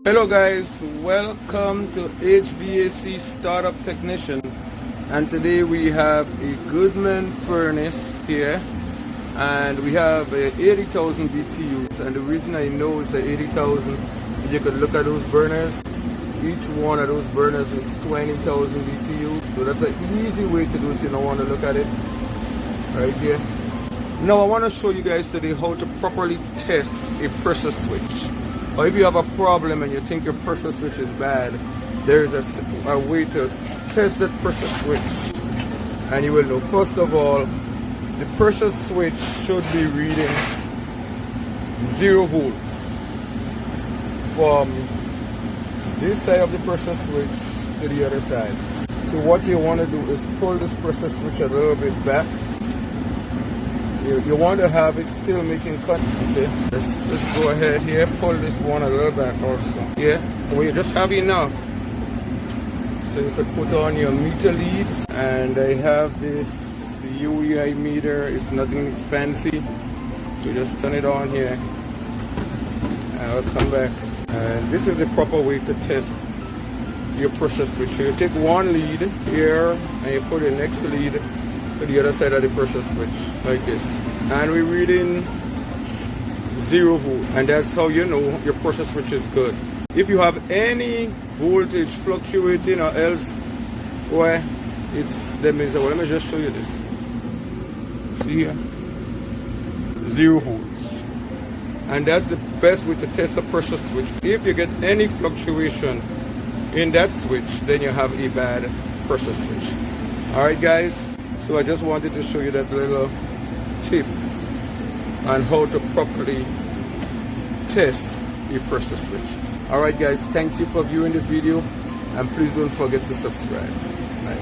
Hello guys, welcome to HVAC Startup Technician, and today we have a Goodman furnace here, and we have 80,000 BTUs. And the reason I know it's 80,000 is you could look at those burners. Each one of those burners is 20,000 BTUs, so that's an easy way to do it if you don't want to look at it right here. Now I want to show you guys today how to properly test a pressure switch. Or if you have a problem and you think your pressure switch is bad, there is a way to test that pressure switch, and you will know. First of all, the pressure switch should be reading 0 volts from this side of the pressure switch to the other side. So what you want to do is pull this pressure switch a little bit back. You want to have it still making cut. Okay, let's go ahead here, pull this one a little back also. Yeah, well, you just have enough. So you could put on your meter leads, and I have this UEI meter. It's nothing fancy. So just turn it on here, and I'll come back. And this is a proper way to test your pressure switch. So you take one lead here, and you put the next lead to the other side of the pressure switch, like this. And we're reading 0 volt, and that's how you know your pressure switch is good. If you have any voltage fluctuating or else, well, it's that means, well, let me just show you this. See here, 0 volts. And that's the best way to test a pressure switch. If you get any fluctuation in that switch, then you have a bad pressure switch. Alright guys, so I just wanted to show you that little tip on how to properly test your pressure switch. Alright guys, thank you for viewing the video, and please don't forget to subscribe. Bye.